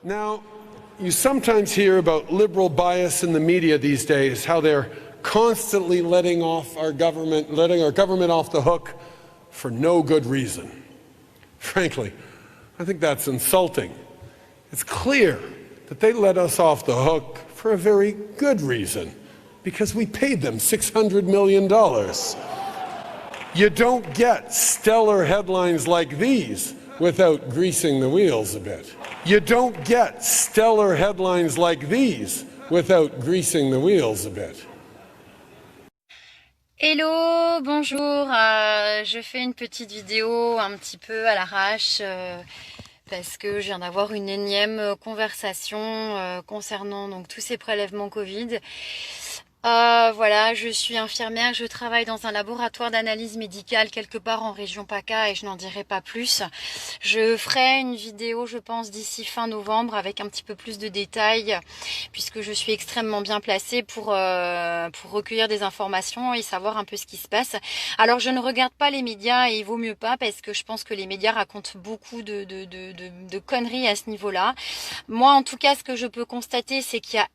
Now, you sometimes hear about liberal bias in the media these days, how they're constantly letting our government off the hook for no good reason. Frankly, I think that's insulting. It's clear that they let us off the hook for a very good reason, because we paid them $600 million. You don't get stellar headlines like these without greasing the wheels a bit. You don't get stellar headlines like these without greasing the wheels a bit. Hello, bonjour, je fais une petite vidéo un petit peu à l'arrache parce que je viens d'avoir une énième conversation concernant donc tous ces prélèvements Covid. Voilà, je suis infirmière, je travaille dans un laboratoire d'analyse médicale quelque part en région PACA et je n'en dirai pas plus. Je ferai une vidéo, je pense, d'ici fin novembre avec un petit peu plus de détails puisque je suis extrêmement bien placée pour recueillir des informations et savoir un peu ce qui se passe. Alors, je ne regarde pas les médias et il vaut mieux pas parce que je pense que les médias racontent beaucoup de conneries à ce niveau-là. Moi, en tout cas, ce que je peux constater, c'est qu'il y a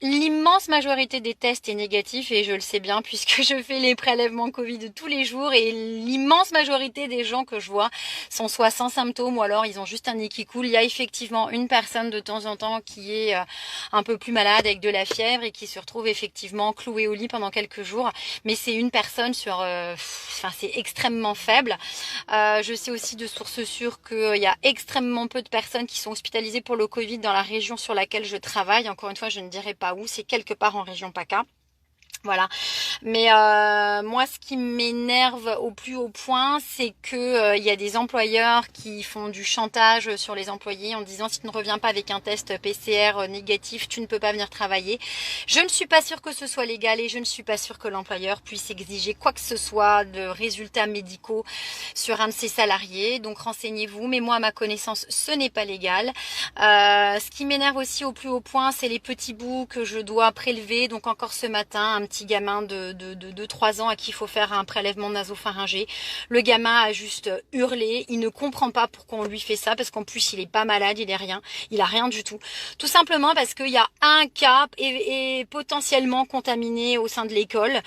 l'immense majorité des tests est négatif et je le sais bien puisque je fais les prélèvements Covid tous les jours et l'immense majorité des gens que je vois sont soit sans symptômes ou alors ils ont juste un nez qui coule. Il y a effectivement une personne de temps en temps qui est un peu plus malade avec de la fièvre et qui se retrouve effectivement clouée au lit pendant quelques jours, mais c'est une personne sur c'est extrêmement faible. Je sais aussi de sources sûres qu'il y a extrêmement peu de personnes qui sont hospitalisées pour le Covid dans la région sur laquelle je travaille. Encore une fois, je ne dirai pas où, c'est quelque part en région PACA. Voilà, mais moi ce qui m'énerve au plus haut point, c'est que il y a des employeurs qui font du chantage sur les employés en disant si tu ne reviens pas avec un test PCR négatif, tu ne peux pas venir travailler. Je ne suis pas sûre que ce soit légal et je ne suis pas sûre que l'employeur puisse exiger quoi que ce soit de résultats médicaux sur un de ses salariés. Donc renseignez-vous, mais moi à ma connaissance ce n'est pas légal. Ce qui m'énerve aussi au plus haut point, c'est les petits bouts que je dois prélever. Donc encore ce matin, un petit gamin de 3 ans à qui il faut faire un prélèvement nasopharyngé. Le gamin a juste hurlé, il ne comprend pas pourquoi on lui fait ça, parce qu'en plus il est pas malade, il a rien du tout. Tout simplement parce qu'il y a un cas et potentiellement contaminé au sein de l'école.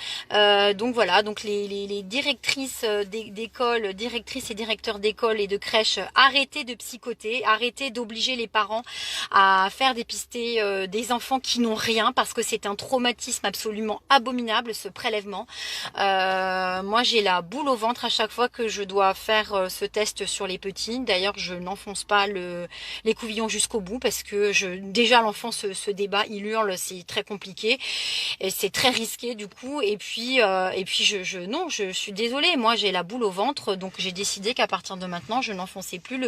Donc voilà, donc les directrices d'école, directrices et directeurs d'école et de crèche, arrêtez de psychoter, arrêtez d'obliger les parents à faire dépister des enfants qui n'ont rien, parce que c'est un traumatisme absolument abominable ce prélèvement. Moi j'ai la boule au ventre à chaque fois que je dois faire ce test sur les petits. D'ailleurs je n'enfonce pas l'écouvillon jusqu'au bout parce que déjà l'enfant se débat, il hurle, c'est très compliqué et c'est très risqué du coup. Et puis je suis désolée, moi j'ai la boule au ventre, donc j'ai décidé qu'à partir de maintenant je n'enfonçais plus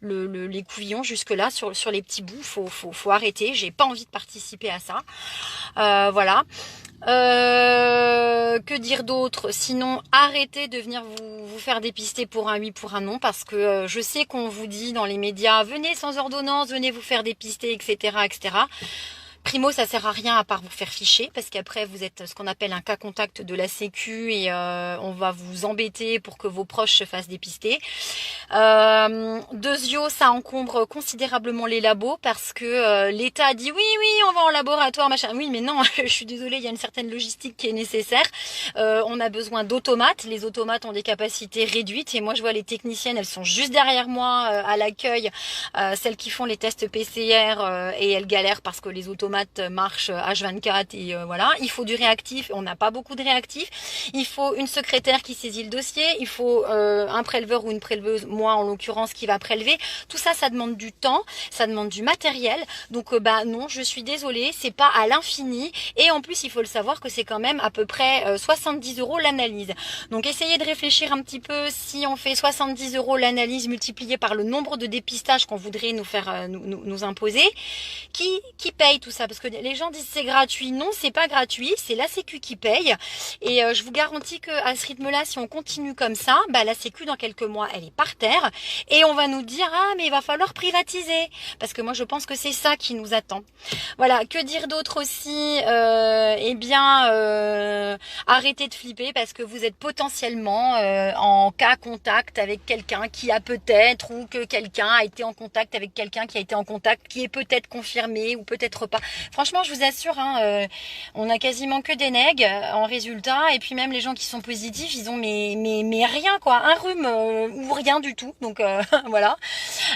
l'écouvillon jusque là sur les petits bouts. Faut arrêter, j'ai pas envie de participer à ça. Voilà. Que dire d'autre? Sinon, arrêtez de venir vous faire dépister pour un oui, pour un non, parce que je sais qu'on vous dit dans les médias, venez sans ordonnance, venez vous faire dépister, etc., etc. Primo, ça sert à rien à part vous faire ficher, parce qu'après vous êtes ce qu'on appelle un cas contact de la Sécu et on va vous embêter pour que vos proches se fassent dépister. Deuxio, ça encombre considérablement les labos parce que l'État dit oui, on va en laboratoire, machin. Oui, mais non, je suis désolée, il y a une certaine logistique qui est nécessaire. On a besoin d'automates. Les automates ont des capacités réduites et moi je vois les techniciennes, elles sont juste derrière moi à l'accueil, celles qui font les tests PCR et elles galèrent parce que les automates marche H24 et voilà. Il faut du réactif, on n'a pas beaucoup de réactifs. Il faut une secrétaire qui saisit le dossier, il faut un préleveur ou une préleveuse, moi en l'occurrence, qui va prélever. Tout ça, ça demande du temps, ça demande du matériel. Donc non, je suis désolée, c'est pas à l'infini. Et en plus, il faut le savoir que c'est quand même à peu près 70 € l'analyse. Donc essayez de réfléchir un petit peu, si on fait 70 € l'analyse multiplié par le nombre de dépistages qu'on voudrait nous faire nous imposer, qui paye tout ça? ça, parce que les gens disent c'est gratuit. Non, c'est pas gratuit, c'est la Sécu qui paye. Et je vous garantis qu'à ce rythme-là, si on continue comme ça, la Sécu dans quelques mois, elle est par terre. Et on va nous dire ah mais il va falloir privatiser, parce que moi je pense que c'est ça qui nous attend. Voilà, que dire d'autre aussi? Arrêtez de flipper parce que vous êtes potentiellement en cas contact avec quelqu'un qui a peut-être, ou que quelqu'un a été en contact avec quelqu'un qui a été en contact, qui est peut-être confirmé ou peut-être pas. Franchement, je vous assure, on a quasiment que des nègres en résultat, et puis même les gens qui sont positifs, ils ont mais rien quoi, un rhume ou rien du tout. Donc voilà.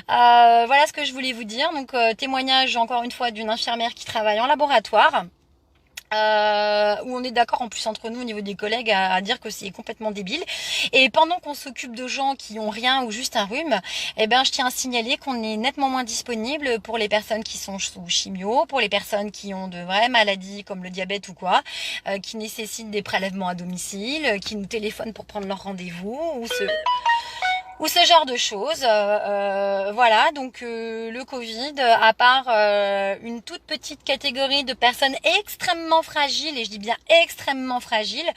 Voilà ce que je voulais vous dire. Donc témoignage encore une fois d'une infirmière qui travaille en laboratoire. Où on est d'accord en plus entre nous au niveau des collègues à dire que c'est complètement débile. Et pendant qu'on s'occupe de gens qui ont rien ou juste un rhume, je tiens à signaler qu'on est nettement moins disponible pour les personnes qui sont sous chimio, pour les personnes qui ont de vraies maladies comme le diabète ou quoi, qui nécessitent des prélèvements à domicile, qui nous téléphonent pour prendre leur rendez-vous ou ce genre de choses. Voilà, donc le Covid, à part une toute petite catégorie de personnes extrêmement fragiles, et je dis bien extrêmement fragiles,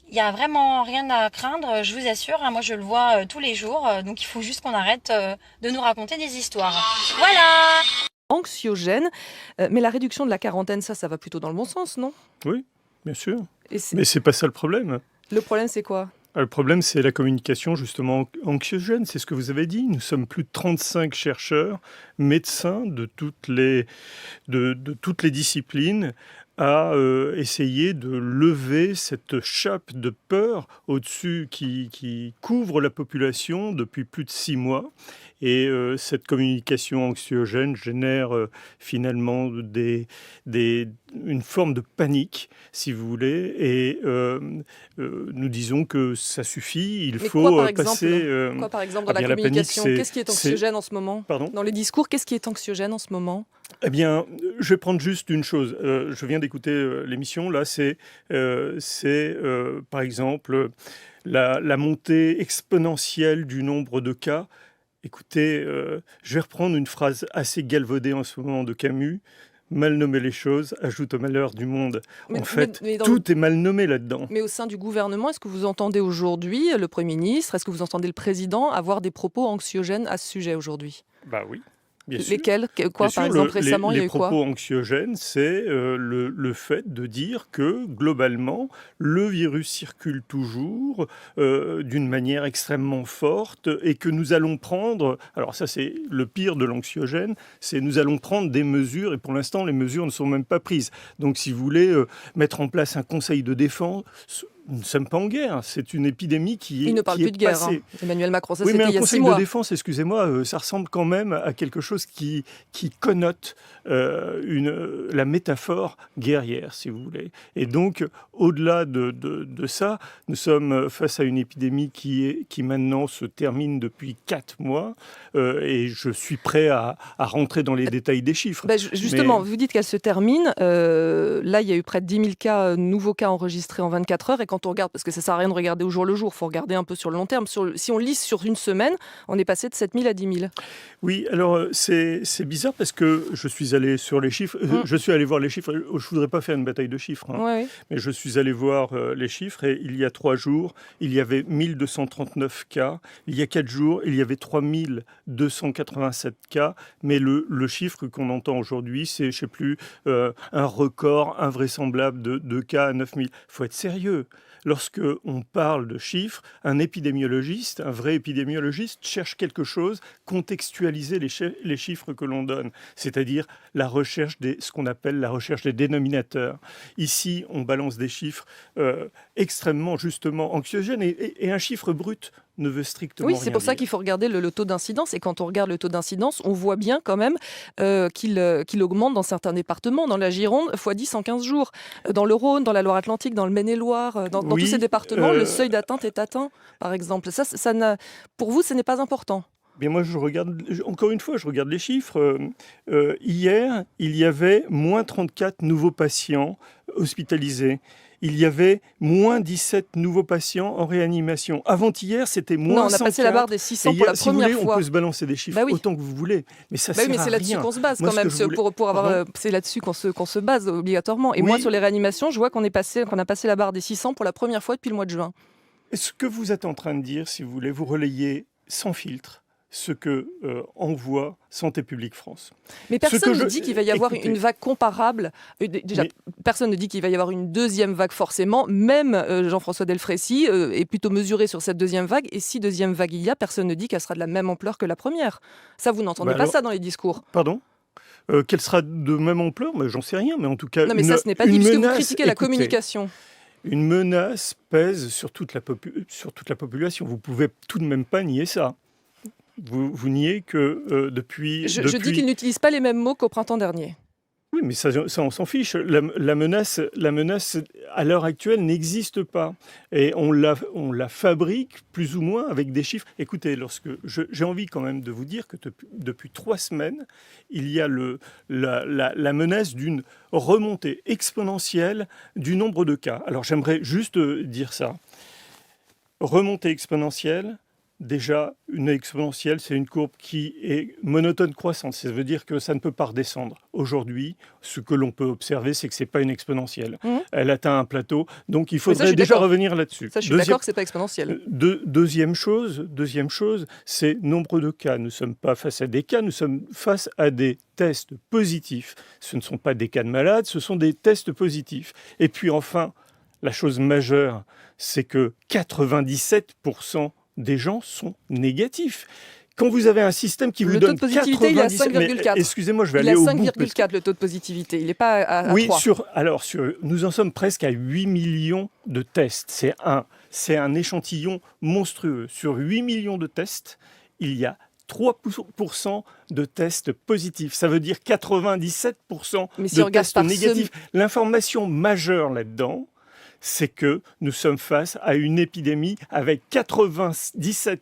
il n'y a vraiment rien à craindre, je vous assure. Moi, je le vois tous les jours, donc il faut juste qu'on arrête de nous raconter des histoires. Voilà. Anxiogène, mais la réduction de la quarantaine, ça va plutôt dans le bon sens, non? Oui, bien sûr. Et Mais c'est pas ça le problème. le problème, c'est quoi? Le problème, c'est la communication justement anxiogène, c'est ce que vous avez dit. Nous sommes plus de 35 chercheurs, médecins de toutes les disciplines, à essayer de lever cette chape de peur au-dessus qui couvre la population depuis plus de 6 mois. Et cette communication anxiogène génère finalement une forme de panique, si vous voulez. Et nous disons que ça suffit, il faut quoi, par passer... exemple Quoi, par exemple, dans la la communication? panique, Qu'est-ce qui est anxiogène en ce moment? Pardon? Dans les discours, qu'est-ce qui est anxiogène en ce moment? Eh bien, je vais prendre juste une chose. Je viens d'écouter l'émission. Là, c'est par exemple la montée exponentielle du nombre de cas. Écoutez, je vais reprendre une phrase assez galvaudée en ce moment de Camus. Mal nommer les choses ajoute au malheur du monde. En fait, tout est mal nommé là-dedans. Mais au sein du gouvernement, est-ce que vous entendez aujourd'hui le Premier ministre, est-ce que vous entendez le Président avoir des propos anxiogènes à ce sujet aujourd'hui? Bah oui. Bien Lesquels? Quoi, Bien par sûr, exemple, récemment, il y a les eu quoi? propos anxiogènes, c'est le fait de dire que, globalement, le virus circule toujours d'une manière extrêmement forte et que nous allons prendre... Alors ça, c'est le pire de l'anxiogène, c'est nous allons prendre des mesures, et pour l'instant, les mesures ne sont même pas prises. Donc, si vous voulez mettre en place un conseil de défense... Nous ne sommes pas en guerre, c'est une épidémie qui est Il ne parle qui plus est de guerre, passée. Emmanuel Macron, ça Oui, c'était mais il y un a 6 conseil mois. de défense, excusez-moi, ça ressemble quand même à quelque chose qui connote la métaphore guerrière, si vous voulez. Et donc, au-delà de ça, nous sommes face à une épidémie qui maintenant se termine depuis 4 mois, et je suis prêt à rentrer dans les détails des chiffres. Justement, vous dites qu'elle se termine. Là, il y a eu près de 10 000 cas, nouveaux cas enregistrés en 24 heures. Et quand on regarde, parce que ça ne sert à rien de regarder au jour le jour, il faut regarder un peu sur le long terme. Si on lisse sur une semaine, on est passé de 7 000 à 10 000. Oui, alors c'est bizarre parce que je suis allé sur les chiffres. Je suis allé voir les chiffres. Je ne voudrais pas faire une bataille de chiffres. Ouais. Mais je suis allé voir les chiffres et il y a 3 jours, il y avait 1239 cas. Il y a 4 jours, il y avait 3287 cas. Mais le chiffre qu'on entend aujourd'hui, c'est, je ne sais plus, un record invraisemblable de cas à 9000. Il faut être sérieux. Lorsque on parle de chiffres, un épidémiologiste, un vrai épidémiologiste, cherche quelque chose, contextualiser les chiffres que l'on donne, c'est-à-dire ce qu'on appelle la recherche des dénominateurs. Ici, on balance des chiffres extrêmement, justement, anxiogènes et un chiffre brut ne veut strictement rien dire. Oui, c'est pour ça qu'il faut regarder le taux d'incidence. Et quand on regarde le taux d'incidence, on voit bien quand même qu'il augmente dans certains départements. Dans la Gironde, x10 en 15 jours. Dans le Rhône, dans la Loire-Atlantique, dans le Maine-et-Loire, dans tous ces départements, le seuil d'atteinte est atteint, par exemple. Pour vous, ce n'est pas important? Bien, moi, encore une fois, je regarde les chiffres. Hier, il y avait moins 34 nouveaux patients hospitalisés. il y avait moins 17 nouveaux patients en réanimation. Avant-hier, c'était moins Non, on a 104. passé la barre des 600 Et pour la si vous première voulez, fois. on peut se balancer des chiffres Bah oui. autant que vous voulez, mais ça Bah oui, sert mais à c'est là-dessus rien. qu'on se base Moi, quand ce même. que je voulais- Pour avoir, Pardon c'est là-dessus qu'on se base obligatoirement. Et Oui. moi, sur les réanimations, je vois qu'on a passé la barre des 600 pour la première fois depuis le mois de juin. Ce que vous êtes en train de dire, si vous voulez, vous relayez sans filtre ce que envoie Santé publique France. Mais Ce personne que ne je- dit qu'il va y avoir écoutez, une vague comparable. Déjà, Mais- personne ne dit qu'il va y avoir une deuxième vague forcément. Même Jean-François Delfrécy est plutôt mesuré sur cette deuxième vague. Et si deuxième vague il y a, personne ne dit qu'elle sera de la même ampleur que la première. Ça, vous n'entendez Bah pas alors- ça dans les discours. Pardon Qu'elle sera de même ampleur, mais j'en sais rien. Mais en tout cas, Non, mais une, ça, ce n'est pas une dit, puisque vous menace- critiquez la écoutez, communication. Une menace pèse sur toute la population. Vous pouvez tout de même pas nier ça. Vous niez que depuis... Je dis qu'il n'utilise pas les mêmes mots qu'au printemps dernier. Oui, mais ça on s'en fiche. La menace, à l'heure actuelle, n'existe pas. Et on la fabrique plus ou moins avec des chiffres. Écoutez, j'ai envie quand même de vous dire que depuis 3 semaines, il y a la menace d'une remontée exponentielle du nombre de cas. Alors j'aimerais juste dire ça. Remontée exponentielle. Déjà, une exponentielle, c'est une courbe qui est monotone croissante. Ça veut dire que ça ne peut pas redescendre. Aujourd'hui, ce que l'on peut observer, c'est que ce n'est pas une exponentielle. Elle atteint un plateau. Donc, il ça, je faudrait suis déjà d'accord. revenir là-dessus. Ça, je suis d'accord que c'est pas exponentiel. Deuxième chose, c'est nombre de cas. Nous ne sommes pas face à des cas, nous sommes face à des tests positifs. Ce ne sont pas des cas de malades, ce sont des tests positifs. Et puis enfin, la chose majeure, c'est que 97% des gens sont négatifs. Quand vous avez un système qui vous Le taux donne de positivité, il est à 97, mais 5,4. excusez-moi, je vais Il aller a au bout. 5,4 le taux de positivité. Il n'est pas à Oui, 3. nous en sommes presque à 8 millions de tests. C'est un échantillon monstrueux. Sur 8 millions de tests, il y a 3% de tests positifs. Ça veut dire 97% Mais si de on regarde tests par négatifs. L'information majeure là-dedans, c'est que nous sommes face à une épidémie avec 97%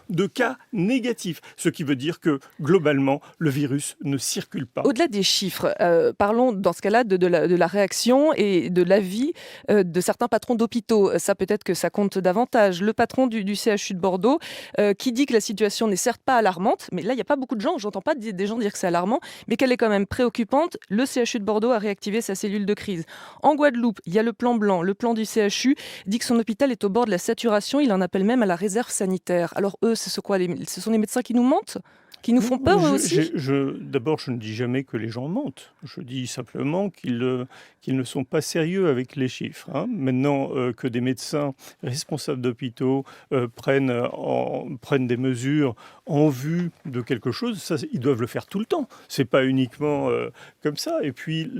de cas négatifs. Ce qui veut dire que, globalement, le virus ne circule pas. Au-delà des chiffres, parlons dans ce cas-là de la réaction et de l'avis de certains patrons d'hôpitaux. Ça, peut-être que ça compte davantage. Le patron du CHU de Bordeaux, qui dit que la situation n'est certes pas alarmante, mais là, il n'y a pas beaucoup de gens, j'entends pas des gens dire que c'est alarmant, mais qu'elle est quand même préoccupante. Le CHU de Bordeaux a réactivé sa cellule de crise. En Guadeloupe, il y a le plan blanc. Le plan du CHU dit que son hôpital est au bord de la saturation. Il en appelle même à la réserve sanitaire. Alors eux, ce sont les médecins qui nous mentent ? Qui nous font peur eux aussi ? D'abord, je ne dis jamais que les gens mentent. Je dis simplement qu'ils ne sont pas sérieux avec les chiffres. Maintenant que des médecins responsables d'hôpitaux prennent des mesures en vue de quelque chose, ça, ils doivent le faire tout le temps. C'est pas uniquement comme ça. Et puis,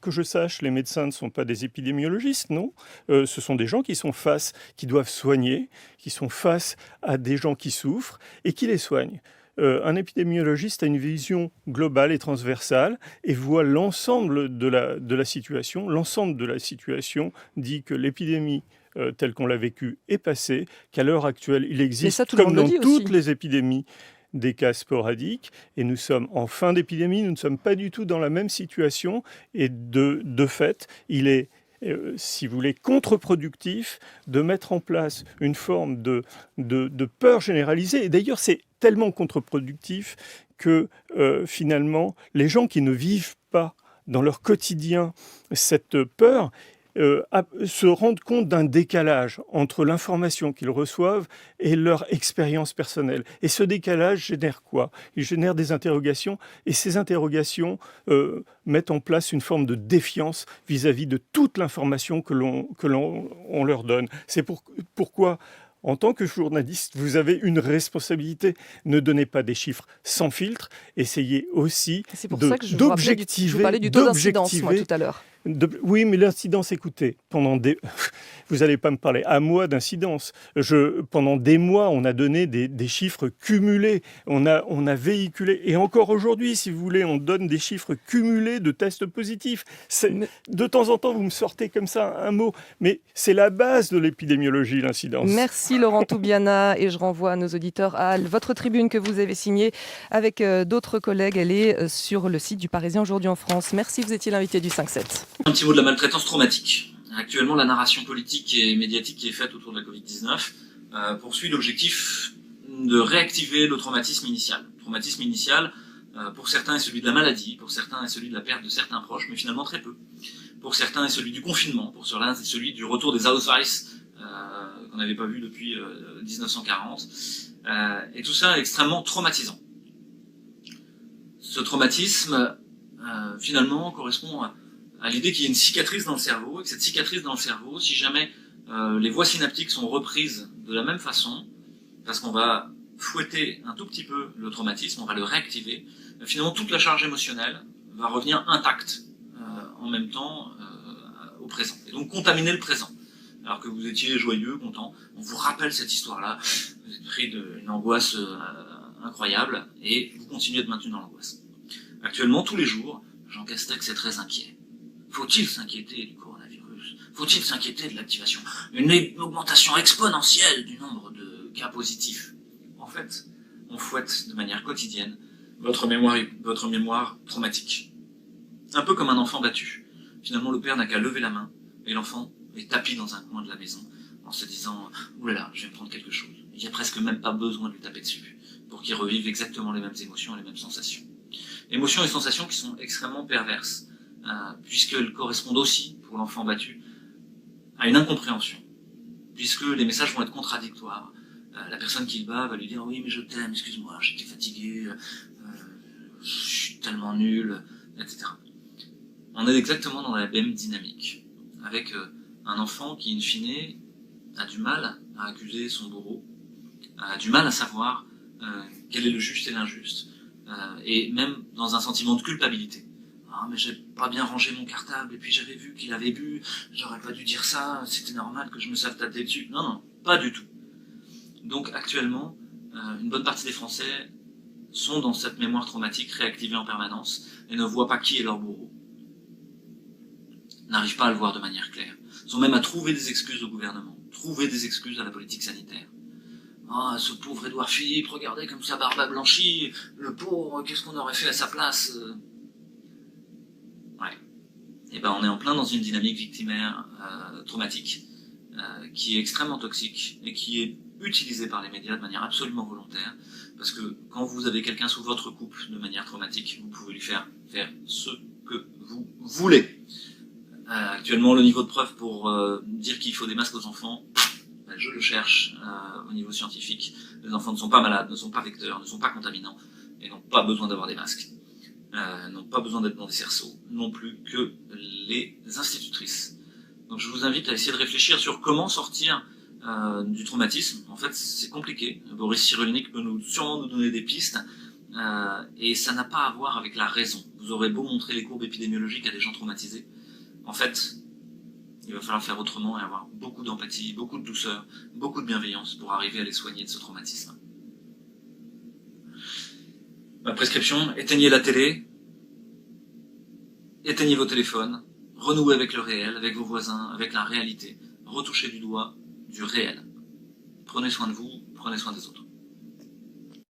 que je sache, les médecins ne sont pas des épidémiologistes, non. Ce sont des gens qui doivent soigner, qui sont face à des gens qui souffrent et qui les soignent. Un épidémiologiste a une vision globale et transversale et voit l'ensemble de la situation. L'ensemble de la situation dit que l'épidémie telle qu'on l'a vécue est passée, qu'à l'heure actuelle, il existe, ça, tout le comme monde le dans dit toutes aussi. les épidémies, des cas sporadiques. Et nous sommes en fin d'épidémie, nous ne sommes pas du tout dans la même situation. Et de fait, il est si vous voulez, contre-productif de mettre en place une forme de peur généralisée. Et d'ailleurs, c'est tellement contre-productif que finalement, les gens qui ne vivent pas dans leur quotidien cette peur se rendent compte d'un décalage entre l'information qu'ils reçoivent et leur expérience personnelle. Et ce décalage génère quoi ? Il génère des interrogations, et ces interrogations mettent en place une forme de défiance vis-à-vis de toute l'information que l'on leur donne. C'est pourquoi, en tant que journaliste, vous avez une responsabilité. Ne donnez pas des chiffres sans filtre. Essayez aussi C'est pour ça que je vous parlais du taux d'incidence, moi, tout à l'heure. Oui, mais l'incidence, écoutez, vous n'allez pas me parler à moi d'incidence. Pendant des mois, on a donné des chiffres cumulés, on a véhiculé, et encore aujourd'hui, si vous voulez, on donne des chiffres cumulés de tests positifs. De temps en temps, vous me sortez comme ça un mot, mais c'est la base de l'épidémiologie, l'incidence. Merci Laurent Toubiana, et je renvoie à nos auditeurs à votre tribune que vous avez signée avec d'autres collègues. Elle est sur le site du Parisien aujourd'hui en France. Merci, vous étiez l'invité du 5-7. Un petit mot de la maltraitance traumatique. Actuellement, la narration politique et médiatique qui est faite autour de la Covid-19 poursuit l'objectif de réactiver le traumatisme initial. Le traumatisme initial, pour certains, est celui de la maladie, pour certains, est celui de la perte de certains proches, mais finalement très peu. Pour certains, est celui du confinement, pour certains, c'est celui du retour des Auschwitz, qu'on n'avait pas vu depuis 1940. Et tout ça est extrêmement traumatisant. Ce traumatisme, finalement, correspond à l'idée qu'il y a une cicatrice dans le cerveau, et que cette cicatrice dans le cerveau, si jamais les voies synaptiques sont reprises de la même façon, parce qu'on va fouetter un tout petit peu le traumatisme, on va le réactiver, finalement toute la charge émotionnelle va revenir intacte en même temps au présent, et donc contaminer le présent. Alors que vous étiez joyeux, content, on vous rappelle cette histoire-là, vous êtes pris d'une angoisse incroyable, et vous continuez de maintenir dans l'angoisse. Actuellement, tous les jours, Jean Castex est très inquiet. Faut-il s'inquiéter du coronavirus? Faut-il s'inquiéter de l'activation? Une augmentation exponentielle du nombre de cas positifs. En fait, on fouette de manière quotidienne votre mémoire traumatique. Un peu comme un enfant battu. Finalement, le père n'a qu'à lever la main, et l'enfant est tapi dans un coin de la maison, en se disant « Oulala, je vais me prendre quelque chose ». Il n'y a presque même pas besoin de lui taper dessus, pour qu'il revive exactement les mêmes émotions et les mêmes sensations. Émotions et sensations qui sont extrêmement perverses, puisqu'elles correspondent aussi, pour l'enfant battu, à une incompréhension, puisque les messages vont être contradictoires. La personne qui le bat va lui dire « Oui, mais je t'aime, excuse-moi, j'étais fatigué, je suis tellement nul, etc. » On est exactement dans la même dynamique, avec un enfant qui, in fine, a du mal à accuser son bourreau, a du mal à savoir quel est le juste et l'injuste, et même dans un sentiment de culpabilité. Ah, mais j'ai pas bien rangé mon cartable, et puis j'avais vu qu'il avait bu, j'aurais pas dû dire ça, c'était normal que je me sache taper dessus. Non, non, pas du tout. Donc actuellement, une bonne partie des Français sont dans cette mémoire traumatique réactivée en permanence, et ne voient pas qui est leur bourreau. N'arrivent pas à le voir de manière claire. Sont même à trouver des excuses au gouvernement, trouver des excuses à la politique sanitaire. Ah, ce pauvre Édouard Philippe, regardez comme sa barbe a blanchi, le pauvre, qu'est-ce qu'on aurait fait à sa place? Ouais. Et ben on est en plein dans une dynamique victimaire traumatique, qui est extrêmement toxique, et qui est utilisée par les médias de manière absolument volontaire, parce que quand vous avez quelqu'un sous votre coupe de manière traumatique, vous pouvez lui faire ce que vous voulez. Actuellement, le niveau de preuve pour dire qu'il faut des masques aux enfants, je le cherche au niveau scientifique. Les enfants ne sont pas malades, ne sont pas vecteurs, ne sont pas contaminants, et n'ont pas besoin d'avoir des masques. N'ont pas besoin d'être dans des cerceaux, non plus que les institutrices. Donc je vous invite à essayer de réfléchir sur comment sortir du traumatisme. En fait, c'est compliqué. Boris Cyrulnik peut sûrement nous donner des pistes, et ça n'a pas à voir avec la raison. Vous aurez beau montrer les courbes épidémiologiques à des gens traumatisés, en fait, il va falloir faire autrement et avoir beaucoup d'empathie, beaucoup de douceur, beaucoup de bienveillance pour arriver à les soigner de ce traumatisme. Ma prescription, éteignez la télé, éteignez vos téléphones, renouez avec le réel, avec vos voisins, avec la réalité, retouchez du doigt du réel. Prenez soin de vous, prenez soin des autres.